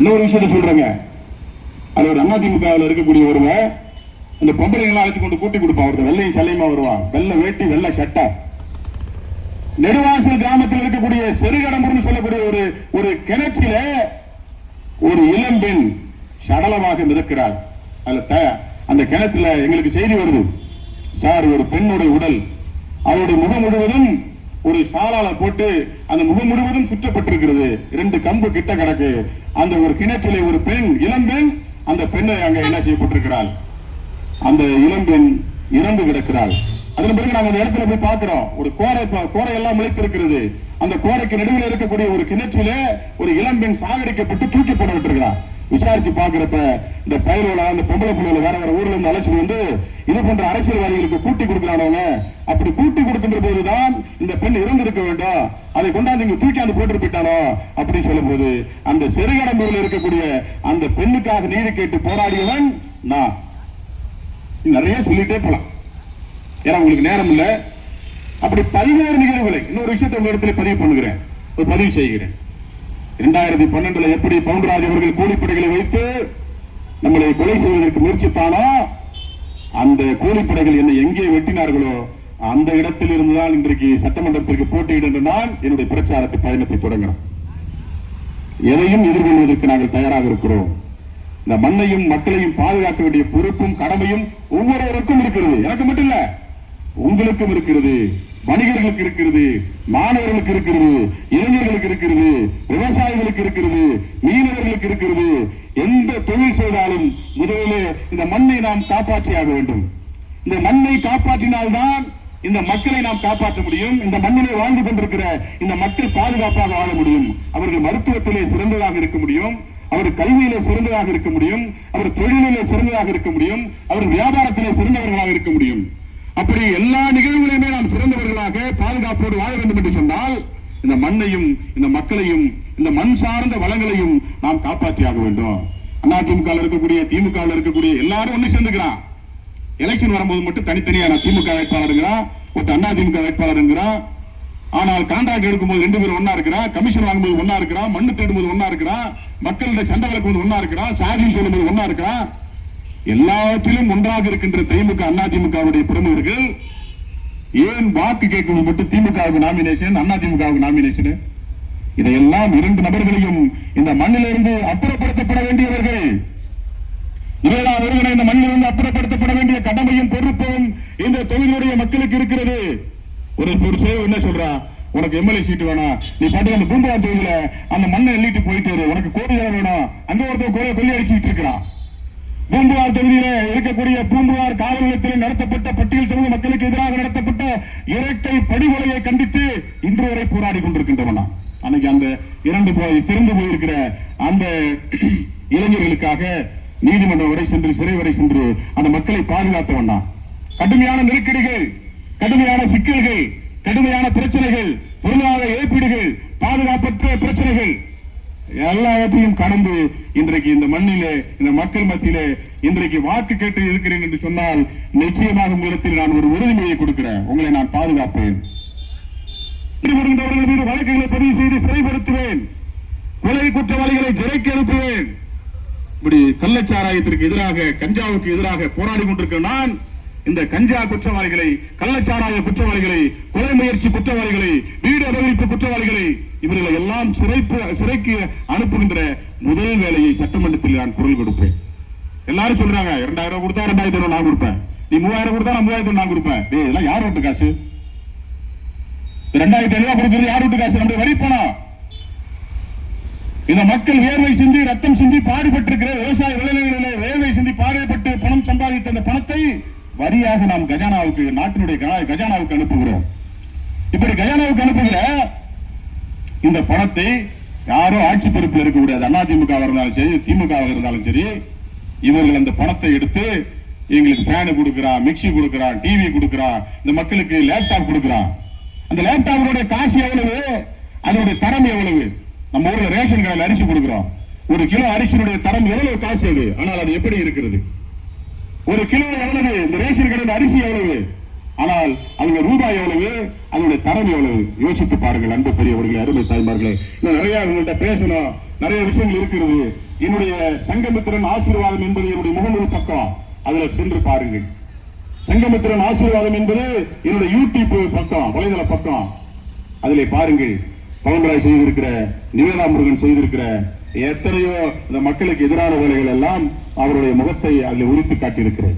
இன்னொரு விஷயத்த சொல்றேங்க, அது ஒரு அதிமுகவில் இருக்கக்கூடிய ஒருவர் இந்த பொம்பளைங்களாம் அழைச்சு கொண்டு கூட்டி கொடுப்பான். ஒருத்தர் வெள்ளையும் சல்லையுமா வருவான், வெள்ளை வேட்டி வெள்ளை சட்டை. நெடுவாசல் கிராமத்தில் இருக்கக்கூடிய செருகடம்புன்னு சொல்லக்கூடிய ஒரு கிணற்றில ஒரு இளம்பெண் சடலமாக மிதக்கிறாள். அந்த கிணத்துல எங்களுக்கு செய்தி வருது, சார் ஒரு பெண்ணுடைய உடல், அவருடைய முகம் முழுவதும் ஒரு சாலால போட்டு அந்த முகம் முழுவதும் சுற்றப்பட்டிருக்கிறது, 2 கம்பு கிட்ட கிடக்கு. அந்த ஒரு கிணற்றிலே ஒரு பெண், இளம்பெண், அந்த பெண்ணை அங்க என்ன செய்யப்பட்டிருக்கிறாள், அந்த இளம்பெண் இறந்து கிடக்கிறாள். அதன் பிறகு நாங்கள் அந்த இடத்துல போய் பார்க்கிறோம், ஒரு கோரை எல்லாம் முளைத்திருக்கிறது. அந்த கோரைக்கு நடுவில் இருக்கக்கூடிய ஒரு கிணற்றிலே ஒரு இளம்பெண் சாகடிக்கப்பட்டு தூக்கி போடப்பட்டிருக்கிறார். விசாரிச்சு பாக்குறப்ப இந்த பயிரோட அந்த பொம்பளை பிள்ளைகளை வேற வேற ஊர்ல இருந்து அழைச்சிட்டு வந்து இது போன்ற அரசியல்வாதிகளுக்கு கூட்டி கொடுக்கிறானவங்க. அப்படி கூட்டி கொடுக்கின்ற போதுதான் இந்த பெண் இறந்திருக்க வேண்டும், அதை கொண்டாந்து இங்க தூக்கி போட்டு போயிட்டானோ அப்படின்னு சொல்லும் போது அந்த செருகடம்பூரில் இருக்கக்கூடிய அந்த பெண்ணுக்காக நீதி கேட்டு போராடியவன் நான். நிறைய சொல்லிட்டே போலாம், ஏன்னா உங்களுக்கு நேரம் இல்ல. அப்படி 14 நிகழ்வுகளை இன்னொரு விஷயத்தை உங்க இடத்துல பதிவு செய்கிறேன். 2012 எப்படி பவுன்ராஜ் அவர்கள் கூலிப்படைகளை வைத்து நம்மளை கொலை செய்வதற்கு முயற்சித்தானோ, அந்த கூலிப்படைகள் என்னை எங்கே வெட்டினார்களோ அந்த இடத்தில் இருந்துதான் இன்றைக்கு சட்டமன்றத்திற்கு போட்டியிட நான் என்னுடைய பிரச்சாரத்தை பயணத்தை தொடங்குறோம். எதையும் எதிர்கொள்வதற்கு நாங்கள் தயாராக இருக்கிறோம். இந்த மண்ணையும் மக்களையும் பாதுகாக்க வேண்டிய பொறுப்பும் கடமையும் ஒவ்வொருவருக்கும் இருக்கிறது. எனக்கு மட்டும் இல்ல, உங்களுக்கும் இருக்கிறது, வணிகர்களுக்கு இருக்கிறது, மாணவர்களுக்கு இருக்கிறது, இளைஞர்களுக்கு இருக்கிறது, விவசாயிகளுக்கு இருக்கிறது, மீனவர்களுக்கு இருக்கிறது. எந்த தொழில் செய்தாலும் முதலிலே இந்த மண்ணை நாம் காப்பாற்றியாக வேண்டும். இந்த மண்ணை காப்பாற்றினால்தான் இந்த மக்களை நாம் காப்பாற்ற முடியும். இந்த மண்ணிலே வாழ்ந்து கொண்டிருக்கிற இந்த மக்கள் பாதுகாப்பாக வாழ முடியும். அவர்கள் மருத்துவத்திலே சிறந்ததாக இருக்க முடியும், அவர் கல்வியிலே சிறந்ததாக இருக்க முடியும், அவர் தொழிலிலே சிறந்ததாக இருக்க முடியும், அவர் வியாபாரத்திலே சிறந்தவர்களாக இருக்க முடியும். அப்படி எல்லா நிகழ்வுகளையுமே நாம் சிறந்தவர்களாக பாதுகாப்போடு வாழ வேண்டும் என்று சொன்னால் இந்த மண்ணையும் இந்த மக்களையும் இந்த மண் சார்ந்த வளங்களையும் நாம் காப்பாற்றியாக வேண்டும். அதிமுக இருக்கக்கூடிய திமுக இருக்கக்கூடிய எல்லாரும் ஒண்ணு சேர்ந்துக்கிறான். எலெக்ஷன் வரும்போது மட்டும் தனித்தனியான திமுக வேட்பாளருங்கிறான், அதிமுக வேட்பாளருங்கிறான். ஆனால் கான்ட்ராக்ட் எடுக்கும்போது 2 பேரும் ஒன்னா இருக்கிறான், கமிஷன் வாங்கும்போது ஒன்னா இருக்கிறான், மண்ணு தேடும்போது ஒன்னா இருக்கிறான், மக்களுடைய சண்டை வளர்க்கும்போது ஒன்னா இருக்கிறான், சாதின்னு சொல்லும்போது ஒன்னா இருக்கிறான். எல்லாவற்றிலும் ஒன்றாக இருக்கின்ற திமுக அதிமுகவுடைய பிரமுகர்கள் ஏன் வாக்கு கேட்கும் மட்டும் திமுகவுக்கு நாமினேஷன், அதிமுகவுக்கு நாமினேஷன்? இதையெல்லாம் 2 நபர்களையும் இந்த மண்ணிலிருந்து அப்புறப்படுத்தப்பட வேண்டியவர்கள். ஒருவனை இந்த மண்ணிலிருந்து அப்புறப்படுத்தப்பட வேண்டிய கடமையும் பொறுப்பும் இந்த தொகுதியுடைய மக்களுக்கு இருக்கிறது. ஒரு சேவை என்ன சொல்றா, உனக்கு எம்எல்ஏ சீட்டு வேணாம், நீ பாட்டு அந்த பூம்புகார் தொகுதியில அந்த மண்ணை எள்ளிட்டு போயிட்டு உனக்கு கோடி வேணும், அங்க ஒருத்தர் கொள்ளி அடிச்சுட்டு இருக்கிறான். பூம்புகார் தொகுதியில இருக்கக்கூடிய பூம்புகார் காவல் நிலையத்தில் நடத்தப்பட்ட பட்டியல் சமூக மக்களுக்கு எதிராக நடத்தப்பட்ட இரட்டை படுகொலையை கண்டித்து இன்று வரை போராடி கொண்டிருக்கின்றவனா. அன்னைக்கு அந்த சிறந்து போயிருக்கிற அந்த இளைஞர்களுக்காக நீதிமன்றம் வரை சென்று சிறை வரை சென்று அந்த மக்களை பாதுகாத்தவனா. கடுமையான நெருக்கடிகள், கடுமையான சிக்கல்கள், கடுமையான பிரச்சனைகள், பொருளாதார இழப்பீடுகள், பாதுகாப்பற்ற பிரச்சனைகள் எல்லாவற்றையும் கடந்து இன்றைக்கு இந்த மண்ணிலே இந்த மக்கள் மத்தியிலே இன்றைக்கு வாக்கு கேட்டு இருக்கிறேன் என்று சொன்னால் நிச்சயமாக உங்களிடத்தில் நான் ஒரு உறுதிமொழியை கொடுக்கிறேன், உங்களை நான் பாதுகாப்பேன். ஈடுபடுகின்றவர்கள் மீது வழக்குகளை பதிவு செய்து சிறைப்படுத்துவேன், கொலை குற்றவாளிகளை சிறைக்கு அனுப்புவேன். இப்படி கள்ளச்சாராயத்திற்கு எதிராக, கஞ்சாவுக்கு எதிராக போராடி கொண்டிருக்கிற நான் இந்த கஞ்சா குற்றவாளிகளை, கள்ளச்சாராய குற்றவாளிகளை, கொலை முயற்சி குற்றவாளிகளை, வீடு அபகரிப்பு குற்றவாளிகளை இவர்களை எல்லாம் சிறைக்கு அனுப்புகின்ற முதல் வேலையை சட்டமன்றத்தில் நான் குரல் கொடுப்பேன். எல்லாரும் சொல்றாங்க 2000 கொடுத்தா 2000 நான் கொடுப்பேன், நீ 3000 கொடுத்தா நான் 3000 நான் கொடுப்பேன். இதெல்லாம் யார் வீட்டு காசு? 2500 கொடுக்கிறது யார் வீட்டு காசு? நம்முடைய வரி பணம். இந்த மக்கள் வேர்வை சிந்தி ரத்தம் சிந்தி பாடுபட்டிருக்கிற விவசாய விளைநிலங்களிலே வேர்வை சிந்தி பாடுபட்டு பணம் சம்பாதித்த அந்த பணத்தை வரியாக நாம் கஜானாவுக்கு, நாட்டினுடைய கஜானாவுக்கு அனுப்புகிறோம். இப்படி கஜானாவுக்கு அனுப்புகிற இந்த பணத்தை யாரோ ஆட்சி பொறுப்பில் இருக்கக்கூடாது, அதிமுக இருந்தாலும் சரி, திமுக இருந்தாலும் சரி, இவர்கள் அந்த பணத்தை எடுத்து எங்களுக்கு ஃபேனு கொடுக்கிறான், மிக்சி கொடுக்கிறான், டிவி கொடுக்கிறான், இந்த மக்களுக்கு லேப்டாப் கொடுக்கிறான். அந்த லேப்டாப்புடைய காசு எவ்வளவு, அதனுடைய தரம் எவ்வளவு? நம்ம ஊர்ல ரேஷன் கடையில் அரிசி கொடுக்கிறோம், 1 கிலோ அரிசியுடைய தரம் எவ்வளவு காசு அது? ஆனால் அது எப்படி இருக்கிறது? 1 கிலோ எவ்வளவு? இந்த ரேஷன் கடையில் அரிசி எவ்வளவு? ஆனால் அதனுடைய ரூபாய் எவ்வளவு, அதனுடைய தரம் எவ்வளவு? யோசித்து பாருங்கள் அன்பு பெரியவர்களே, அருமை தாய்மார்களே. இன்னும் நிறைய உங்கள்கிட்ட பேசணும், நிறைய விஷயங்கள் இருக்கிறது. என்னுடைய சங்கமித்திரன் ஆசீர்வாதம் என்பது என்னுடைய முகநூல் பக்கம், அதுல சென்று பாருங்கள். சங்கமித்திரன் ஆசீர்வாதம் என்பது என்னுடைய யூடியூப் பக்கம், வலைதள பக்கம், அதிலே பாருங்கள். பவுன்ராய் செய்திருக்கிற, நிவேதா முருகன் செய்திருக்கிற எத்தனையோ இந்த மக்களுக்கு எதிரான வேலைகள் எல்லாம் அவருடைய முகத்தை அதில் உரித்து காட்டியிருக்கிறேன்.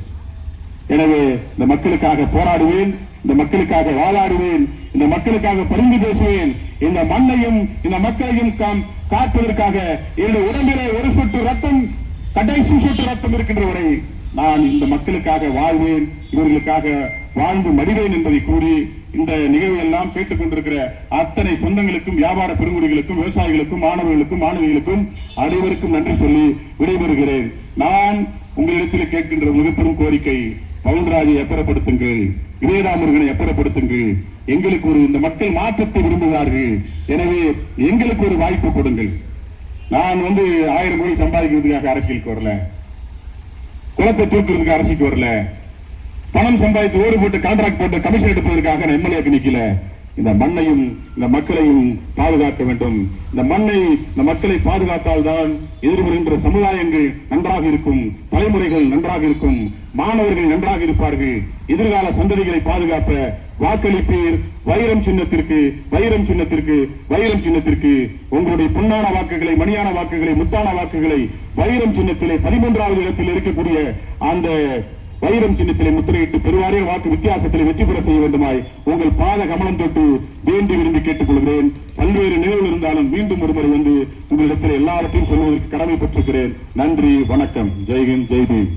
எனவே இந்த மக்களுக்காக போராடுவேன், இந்த மக்களுக்காக வாதாடுவேன், இந்த மக்களுக்காக பரிந்து பேசுவேன். இந்த மண்ணையும் இந்த மக்களையும் காப்பதற்காக என்னுடைய உடம்பிலே ஒரு சொட்டு ரத்தம், கடைசி சொட்டு ரத்தம் இருக்கின்ற வரை நான் இந்த மக்களுக்காக வாழ்வேன், இவர்களுக்காக வாழ்ந்து மடிவேன் என்பதை கூறி இந்த நிகழ்வு எல்லாம் கேட்டுக் கொண்டிருக்கிற அத்தனை சொந்தங்களுக்கும், வியாபார பெருங்குடிகளுக்கும், விவசாயிகளுக்கும், மாணவர்களுக்கும், மாணவிகளுக்கும் அனைவருக்கும் நன்றி சொல்லி விடைபெறுகிறேன். நான் உங்களிடத்தில் கேட்கின்ற மிகப்பெரும் கோரிக்கை, பவுன்ராஜை அப்புறப்படுத்துங்கள், நிவேதா முருகனை அப்புறப்படுத்துங்கள். எங்களுக்கு ஒரு, இந்த மக்கள் மாற்றத்தை விரும்புகிறார்கள், எனவே எங்களுக்கு ஒரு வாய்ப்பு கொடுங்கள். நான் 1000 கோடி சம்பாதிக்கிறதுக்காக அரசியலுக்கு வரல, குளத்தை தூக்குறதுக்கு அரசியலுக்கு வரல, பணம் சம்பாதித்து ஓடு போட்டு கான்ட்ராக்ட் போட்டு கமிஷன் எடுப்பதற்காக நான் எம்எல்ஏக்கு நிக்கல. இந்த மண்ணையும் இந்த மக்களையும் பாதுகாக்க வேண்டும். இந்த மண்ணை, இந்த மக்களை பாதுகாத்தால் தான் எதிர்வருகின்ற சமுதாயங்கள் நன்றாக இருக்கும், தலைமுறைகள் நன்றாக இருக்கும், மாணவர்கள் நன்றாக இருப்பார்கள். எதிர்கால சந்ததிகளை பாதுகாப்ப வாக்களிப்பீர். வைரம் சின்னத்திற்கு, வைரம் சின்னத்திற்கு, வைரம் சின்னத்திற்கு. உங்களுடைய பொன்னான வாக்குகளை, மணியான வாக்குகளை, முத்தான வாக்குகளை வைரம் சின்னத்திலே 13வது இடத்தில் இருக்கக்கூடிய அந்த வைரம் சின்னத்திலே முத்திரையிட்டு பெருவாரிய வாக்கு வித்தியாசத்திலே வெற்றி பெற செய்ய வேண்டுமாய் உங்கள் பாத கமலம் தொட்டு வேண்டி விரும்பி கேட்டுக் கொள்கிறேன். பல்வேறு நிகழ்வுகள் இருந்தாலும் மீண்டும் ஒருமுறை உங்களிடத்தில் எல்லாவற்றையும் சொல்வதற்கு கடமைப்பட்டிருக்கிறேன். நன்றி, வணக்கம். ஜெய்ஹிந்த், ஜெய்பீம்.